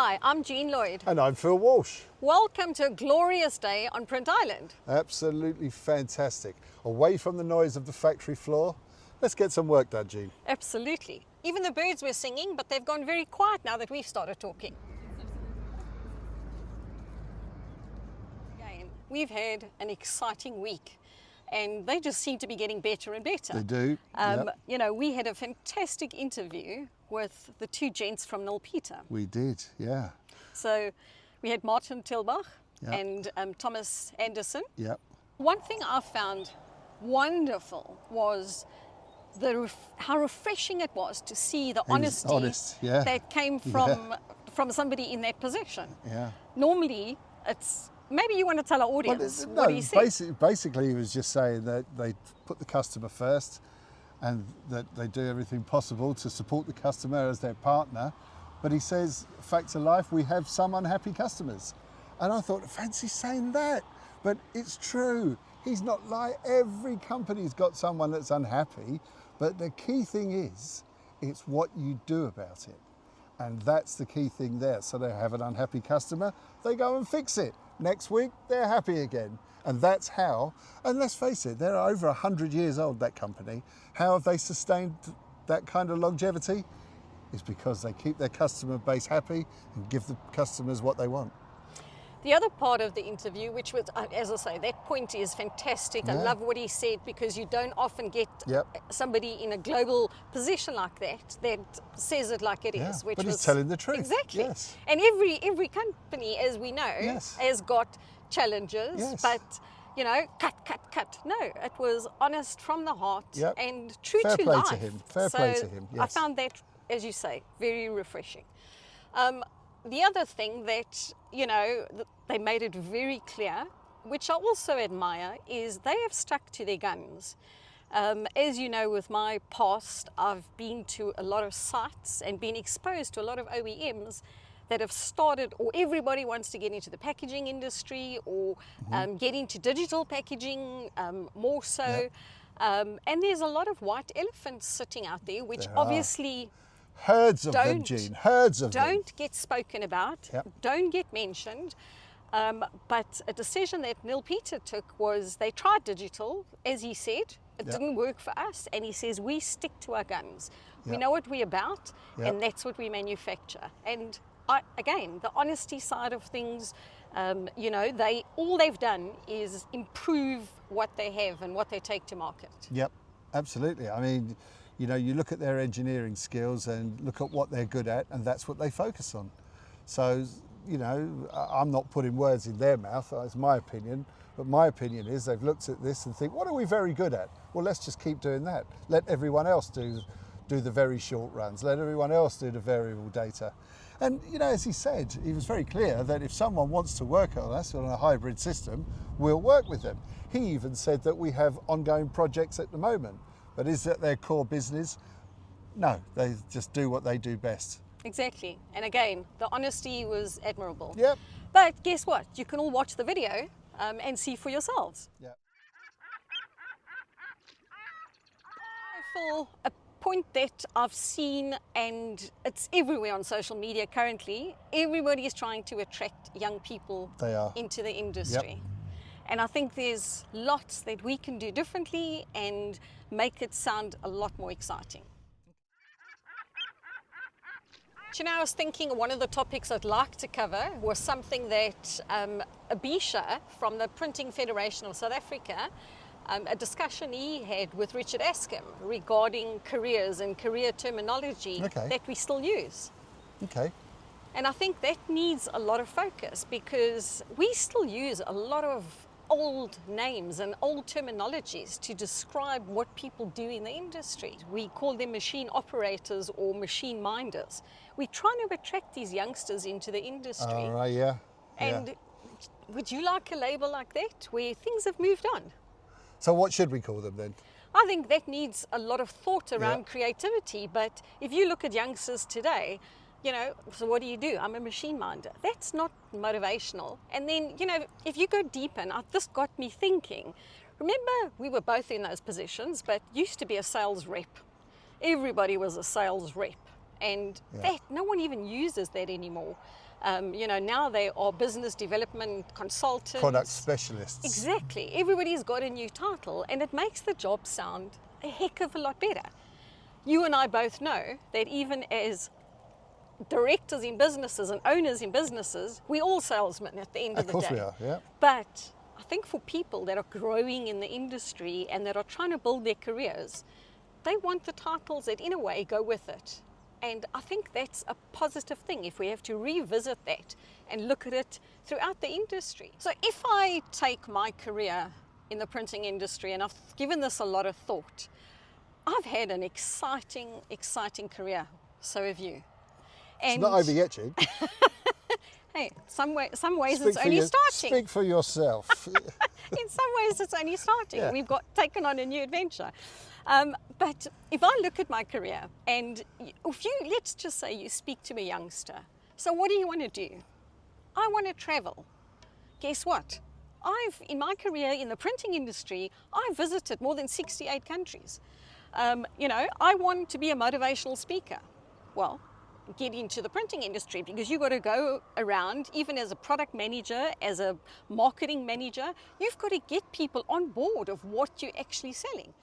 Hi, I'm Jean Lloyd. And I'm Phil Walsh. Welcome to a glorious day on Print Island. Absolutely fantastic. Away from the noise of the factory floor, let's get some work done, Jean. Absolutely. Even the birds were singing, but they've gone very quiet now that we've started talking. Again, we've had an exciting week, and they just seem to be getting better and better. They do. Yep. You know, we had a fantastic interview with the two gents from Nilpeter. We did, yeah. So we had Martin Teilberg Yep. and Thomas Anderson. Yep. One thing I found wonderful was how refreshing it was to see the honesty that came from somebody in that position. Yeah. Normally, maybe you want to tell our audience what he said. Basically, he was just saying that they put the customer first and that they do everything possible to support the customer as their partner. But he says, facts of life, we have some unhappy customers. And I thought, fancy saying that, but it's true. He's not lying. Every company's got someone that's unhappy, but the key thing is, it's what you do about it. And that's the key thing there. So they have an unhappy customer, they go and fix it. Next week, they're happy again. And that's how, and let's face it, they're over 100 years old, that company. How have they sustained that kind of longevity? It's because they keep their customer base happy and give the customers what they want. The other part of the interview, which was, as I say, that point is fantastic. I love what he said, because you don't often get somebody in a global position like that says it like it is. Which but was he's telling the truth. Exactly. Yes. And every company, as we know, has got challenges, but you know, cut. No, it was honest from the heart and true to life. Fair play to him. Yes. I found that, as you say, very refreshing. The other thing that, you know, they made it very clear, which I also admire, is they have stuck to their guns. As you know, with my past, I've been to a lot of sites and been exposed to a lot of OEMs that have started, or everybody wants to get into the packaging industry, or get into digital packaging more so. And there's a lot of white elephants sitting out there, which obviously... Herds of them, Jean, herds of them. Don't get spoken about, don't get mentioned. But a decision that Nilpeter took was they tried digital, as he said. It didn't work for us. And he says, we stick to our guns. We know what we're about, and that's what we manufacture. And again, the honesty side of things, you know, all they've done is improve what they have and what they take to market. Yep, absolutely. I mean, you know, you look at their engineering skills and look at what they're good at, and that's what they focus on. So, you know, I'm not putting words in their mouth, it's my opinion, but my opinion is they've looked at this and think, what are we very good at? Well, let's just keep doing that. Let everyone else do the very short runs. Let everyone else do the variable data. And, you know, as he said, he was very clear that if someone wants to work on us on a hybrid system, we'll work with them. He even said that we have ongoing projects at the moment. But is that their core business? No, they just do what they do best. Exactly. And again, the honesty was admirable. Yep. But guess what? You can all watch the video and see for yourselves. Yep. For a point that I've seen, and it's everywhere on social media currently, everybody is trying to attract young people into the industry. Yep. And I think there's lots that we can do differently and make it sound a lot more exciting. You know, I was thinking one of the topics I'd like to cover was something that Abisha from the Printing Federation of South Africa, a discussion he had with Richard Askham regarding careers and career terminology that we still use. Okay. And I think that needs a lot of focus, because we still use a lot of old names and old terminologies to describe what people do in the industry. We call them machine operators or machine minders. We're trying to attract these youngsters into the industry. All right, yeah. And would you like a label like that, where things have moved on? So what should we call them then? I think that needs a lot of thought around creativity. But if you look at youngsters today, you know, so what do? I'm a machine minder. That's not motivational. And then, you know, if you go deeper, and this got me thinking, remember we were both in those positions, but used to be a sales rep. Everybody was a sales rep. And that, no one even uses that anymore. You know, now they are business development consultants. Product specialists. Exactly. Everybody's got a new title, and it makes the job sound a heck of a lot better. You and I both know that even as directors in businesses and owners in businesses, we're all salesmen at the end of the day. Of course we are, yeah. But I think for people that are growing in the industry and that are trying to build their careers, they want the titles that in a way go with it. And I think that's a positive thing if we have to revisit that and look at it throughout the industry. So if I take my career in the printing industry, and I've given this a lot of thought, I've had an exciting career. So have you. And It's not over yet, Jean. hey, some ways it's only starting. Speak for yourself. In some ways it's only starting. Yeah. We've got taken on a new adventure. But if I look at my career, and if you, let's just say you speak to a youngster, so what do you want to do? I want to travel. Guess what? In my career in the printing industry, I've visited more than 68 countries. You know, I want to be a motivational speaker. Well, get into the printing industry, because you've got to go around, even as a product manager, as a marketing manager, you've got to get people on board of what you're actually selling.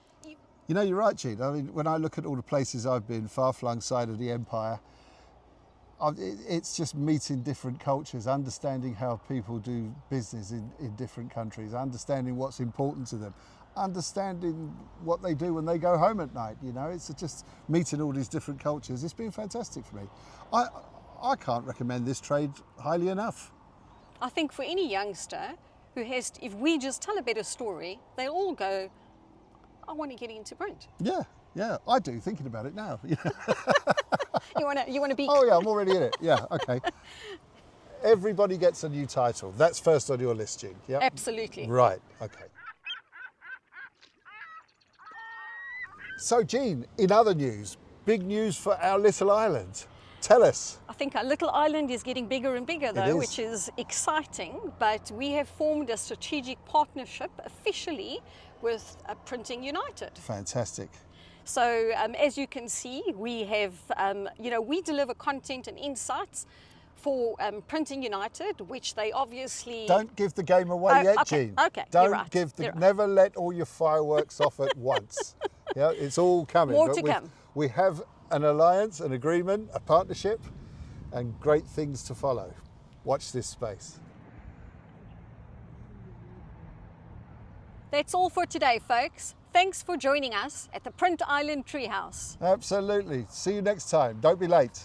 You know, you're right, Jean. I mean, when I look at all the places I've been, far-flung side of the empire, it's just meeting different cultures, understanding how people do business in different countries, understanding what's important to them, understanding what they do when they go home at night. You know, it's just meeting all these different cultures. It's been fantastic for me. I can't recommend this trade highly enough. I think for any youngster who has, if we just tell a better story, they'll all go, I want to get into print. Yeah, I do, thinking about it now. You want to be... Oh yeah, I'm already in it. Yeah, okay. Everybody gets a new title. That's first on your list, Jean. Yeah. Absolutely. Right, okay. So Jean, in other news, big news for our little island. Tell us. I think our little island is getting bigger and bigger though, It is. which is exciting, but we have formed a strategic partnership officially with Printing United. Fantastic. So as you can see, we have, you know, we deliver content and insights for Printing United, which they obviously... Don't give the game away yet, okay, Jean. okay, you're Don't right, give you're right. never let all your fireworks off at once. Yeah, it's all coming. More but to come. We have an alliance, an agreement, a partnership, and great things to follow. Watch this space. That's all for today, folks. Thanks for joining us at the Print Island Treehouse. Absolutely. See you next time. Don't be late.